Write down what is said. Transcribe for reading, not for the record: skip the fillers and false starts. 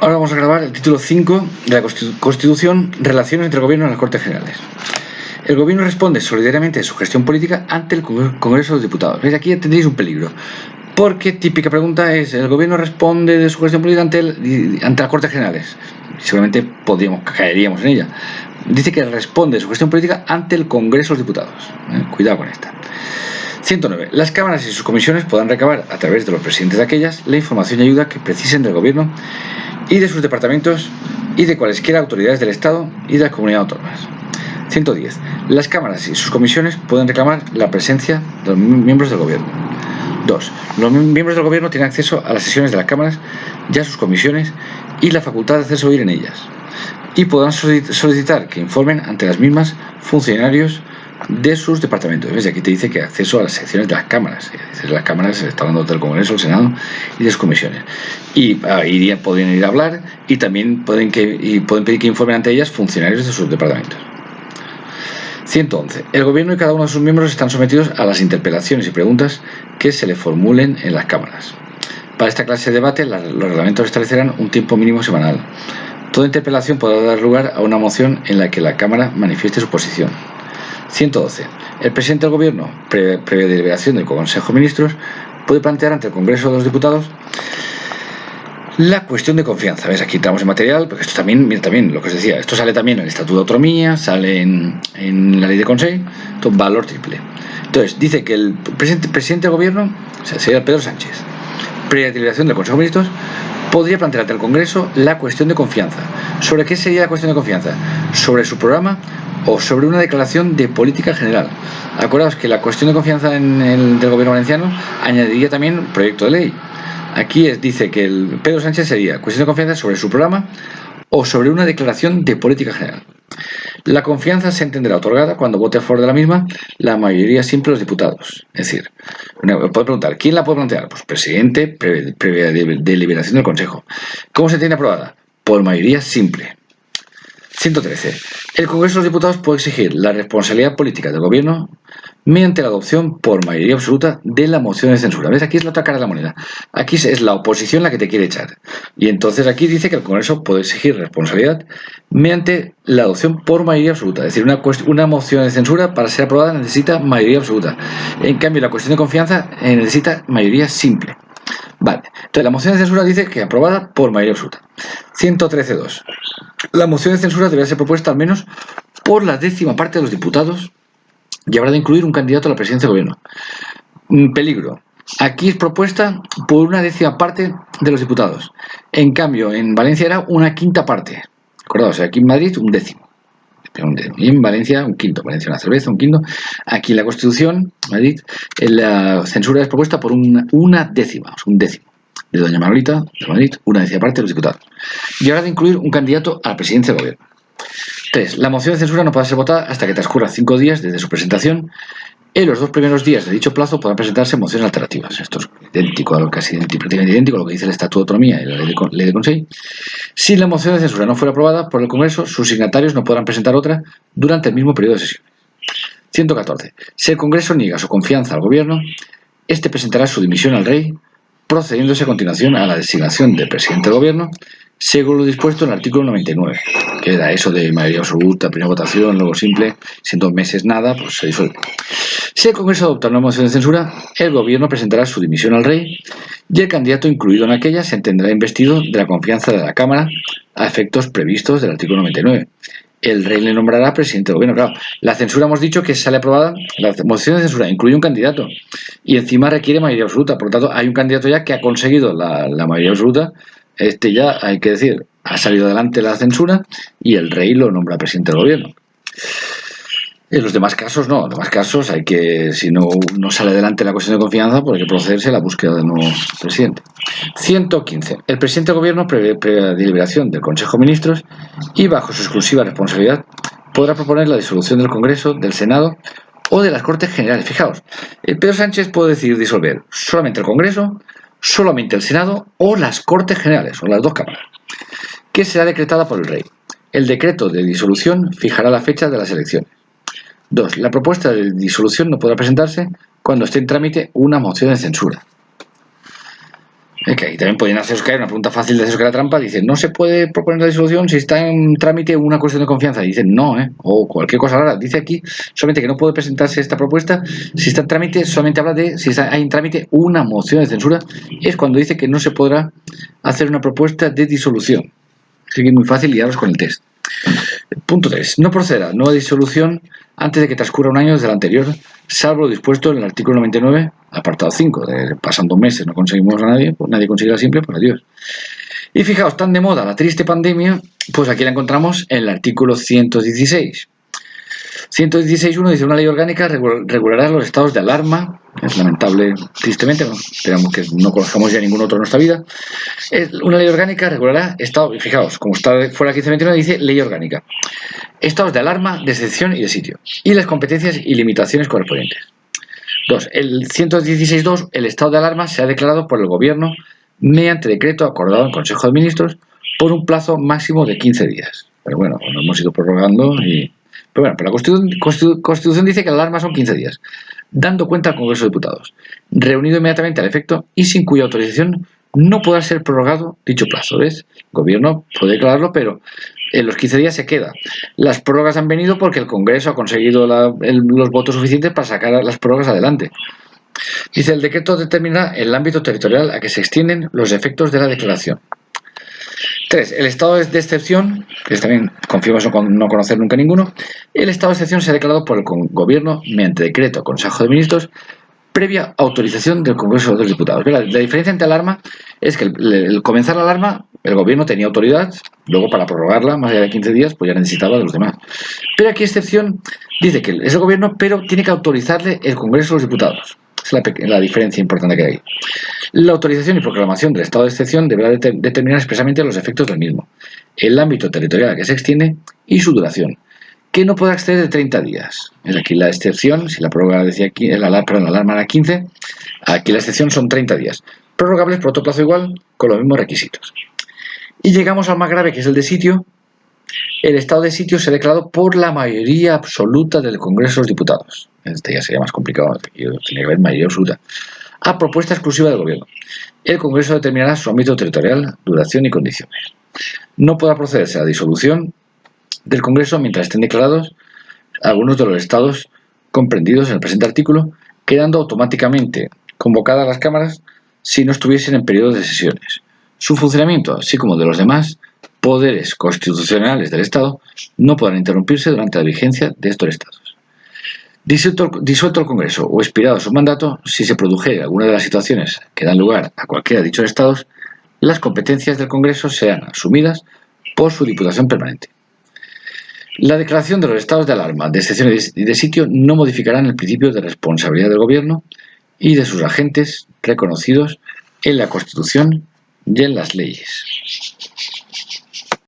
Ahora vamos a grabar el título 5 de la Constitución, Relaciones entre el Gobierno y las Cortes Generales. El Gobierno responde solidariamente de su gestión política ante el Congreso de los Diputados. ¿Veis? Aquí tendréis un peligro. Porque típica pregunta es, ¿el Gobierno responde de su gestión política ante las Cortes Generales? Seguramente caeríamos en ella. Dice que responde de su gestión política ante el Congreso de los Diputados. Cuidado con esta. 109. Las cámaras y sus comisiones podrán recabar a través de los presidentes de aquellas la información y ayuda que precisen del Gobierno y de sus departamentos y de cualesquiera autoridades del Estado y de las comunidades autónomas. 110. Las cámaras y sus comisiones pueden reclamar la presencia de los miembros del Gobierno. 2. Los miembros del Gobierno tienen acceso a las sesiones de las cámaras y a sus comisiones y la facultad de hacerse oír en ellas. Y podrán solicitar que informen ante las mismas funcionarios de sus departamentos. ¿Ves? Aquí te dice que acceso a las secciones de las cámaras. Las cámaras se está hablando del Congreso, el Senado y de sus comisiones. Y podrían ir a hablar y también pueden pedir que informen ante ellas funcionarios de sus departamentos. 111. El Gobierno y cada uno de sus miembros están sometidos a las interpelaciones y preguntas que se le formulen en las cámaras. Para esta clase de debate, los reglamentos establecerán un tiempo mínimo semanal. Toda interpelación podrá dar lugar a una moción en la que la Cámara manifieste su posición. 112. El presidente del Gobierno, previa deliberación del Consejo de Ministros, puede plantear ante el Congreso de los Diputados la cuestión de confianza. ¿Ves? Aquí entramos en material, porque esto también, mira, también lo que os decía, esto sale también en el Estatuto de Autonomía, sale en la Ley de Consejo, esto valor triple. Entonces, dice que el presidente del Gobierno, o sea, sería Pedro Sánchez, previa deliberación del Consejo de Ministros, podría plantear ante el Congreso la cuestión de confianza. ¿Sobre qué sería la cuestión de confianza? ¿Sobre su programa o sobre una declaración de política general? Acordaos que la cuestión de confianza del Gobierno valenciano añadiría también proyecto de ley. Aquí dice que el Pedro Sánchez sería cuestión de confianza sobre su programa o sobre una declaración de política general. La confianza se entenderá otorgada cuando vote a favor de la misma la mayoría simple de los diputados. Es decir, puede preguntar, ¿quién la puede plantear? Pues presidente, previa deliberación del Consejo. ¿Cómo se tiene aprobada? Por mayoría simple. 113. El Congreso de los Diputados puede exigir la responsabilidad política del Gobierno mediante la adopción por mayoría absoluta de la moción de censura. ¿Ves? Aquí es la otra cara de la moneda. Aquí es la oposición la que te quiere echar. Y entonces aquí dice que el Congreso puede exigir responsabilidad mediante la adopción por mayoría absoluta. Es decir, una moción de censura para ser aprobada necesita mayoría absoluta. En cambio, la cuestión de confianza necesita mayoría simple. Vale. Entonces, la moción de censura dice que aprobada por mayoría absoluta. 113.2. La moción de censura deberá ser propuesta al menos por la 10ª parte de los diputados y habrá de incluir un candidato a la presidencia del Gobierno. Peligro. Aquí es propuesta por una 10ª parte de los diputados. En cambio, en Valencia era una 5ª parte. Acordaos, aquí en Madrid un 10º. Y en Valencia un 5º. Valencia una cerveza, un 5º. Aquí en la Constitución, Madrid, la censura es propuesta por una 10ª, un 10º. De doña Manolita, de Madrid, una 10ª parte de los diputados. Y ahora de incluir un candidato a la presidencia del Gobierno. 3. La moción de censura no podrá ser votada hasta que transcurra 5 días desde su presentación. En los 2 primeros días de dicho plazo podrán presentarse mociones alternativas. Esto es prácticamente idéntico a lo que dice el Estatuto de Autonomía y la Ley de Consejo. Si la moción de censura no fuera aprobada por el Congreso, sus signatarios no podrán presentar otra durante el mismo periodo de sesión. 114. Si el Congreso niega su confianza al Gobierno, este presentará su dimisión al Rey, procediéndose a continuación a la designación del presidente del Gobierno, según lo dispuesto en el artículo 99, que era eso de mayoría absoluta, primera votación, luego simple, si en 2 meses nada, pues se disuelve. Si el Congreso adopta una moción de censura, el Gobierno presentará su dimisión al Rey y el candidato incluido en aquella se entenderá investido de la confianza de la Cámara a efectos previstos del artículo 99. El Rey le nombrará presidente del Gobierno. Claro, la censura hemos dicho que sale aprobada, la moción de censura incluye un candidato y encima requiere mayoría absoluta. Por lo tanto, hay un candidato ya que ha conseguido la mayoría absoluta. Este ya, hay que decir, ha salido adelante la censura y el Rey lo nombra presidente del Gobierno. En los demás casos no, en los demás casos hay que, si no sale adelante la cuestión de confianza, pues hay que procederse a la búsqueda del nuevo presidente. 115. El presidente del Gobierno, previa deliberación del Consejo de Ministros y bajo su exclusiva responsabilidad, podrá proponer la disolución del Congreso, del Senado o de las Cortes Generales. Fijaos, Pedro Sánchez puede decidir disolver solamente el Congreso, solamente el Senado o las Cortes Generales, o las 2 cámaras, que será decretada por el Rey. El decreto de disolución fijará la fecha de las elecciones. 2. La propuesta de disolución no podrá presentarse cuando esté en trámite una moción de censura. Que ahí también podrían haceros caer una pregunta fácil de haceros caer la trampa. Dicen, no se puede proponer la disolución si está en trámite una cuestión de confianza. Y dicen, no, o cualquier cosa rara. Dice aquí solamente que no puede presentarse esta propuesta si está en trámite, solamente habla de si hay en trámite una moción de censura. Es cuando dice que no se podrá hacer una propuesta de disolución. Así que es muy fácil liaros con el test. Punto 3. No procederá nueva disolución antes de que transcurra un año desde el anterior, salvo lo dispuesto en el artículo 99, apartado 5. Pasando meses no conseguimos a nadie, pues nadie conseguirá siempre, pues adiós. Y fijaos, tan de moda la triste pandemia, pues aquí la encontramos en el artículo 116. 116.1 dice: una ley orgánica regulará los estados de alarma. Es lamentable, tristemente, ¿no? Esperamos que no conozcamos ya ningún otro en nuestra vida. Una ley orgánica regulará estados, fijaos, como está fuera 1529, dice ley orgánica. Estados de alarma, de excepción y de sitio. Y las competencias y limitaciones correspondientes. 2. El 116.2, el estado de alarma se ha declarado por el Gobierno mediante decreto acordado en Consejo de Ministros por un plazo máximo de 15 días. Pero bueno, nos hemos ido prorrogando y... Pero bueno, pero la Constitución dice que la alarma son 15 días, dando cuenta al Congreso de Diputados, reunido inmediatamente al efecto y sin cuya autorización no podrá ser prorrogado dicho plazo. ¿Ves? El Gobierno puede declararlo, pero en los 15 días se queda. Las prórrogas han venido porque el Congreso ha conseguido los votos suficientes para sacar las prórrogas adelante. Dice, el decreto determina el ámbito territorial a que se extienden los efectos de la declaración. 3. El estado de excepción, que también confirmo no conocer nunca ninguno. El estado de excepción se ha declarado por el Gobierno mediante decreto Consejo de Ministros previa autorización del Congreso de los Diputados. La diferencia entre alarma es que el comenzar la alarma, el Gobierno tenía autoridad, luego para prorrogarla más allá de 15 días, pues ya necesitaba de los demás. Pero aquí excepción dice que es el Gobierno, pero tiene que autorizarle el Congreso de los Diputados. Es la diferencia importante que hay. La autorización y proclamación del estado de excepción deberá determinar expresamente los efectos del mismo, el ámbito territorial a que se extiende y su duración, que no podrá exceder de 30 días. Es aquí la excepción, si la prórroga decía aquí, la alarma era 15, aquí la excepción son 30 días, prorrogables por otro plazo igual con los mismos requisitos. Y llegamos al más grave, que es el de sitio. El estado de sitio se ha declarado por la mayoría absoluta del Congreso de los Diputados. Este ya sería más complicado, tiene que haber mayoría absoluta. A propuesta exclusiva del Gobierno. El Congreso determinará su ámbito territorial, duración y condiciones. No podrá procederse a la disolución del Congreso mientras estén declarados algunos de los estados comprendidos en el presente artículo, quedando automáticamente convocadas las cámaras si no estuviesen en periodo de sesiones. Su funcionamiento, así como de los demás poderes constitucionales del Estado, no podrán interrumpirse durante la vigencia de estos estados. Disuelto el Congreso o expirado su mandato, si se produjera alguna de las situaciones que dan lugar a cualquiera de dichos estados, las competencias del Congreso sean asumidas por su Diputación Permanente. La declaración de los estados de alarma, de excepción y de sitio no modificarán el principio de responsabilidad del Gobierno y de sus agentes reconocidos en la Constitución y en las leyes.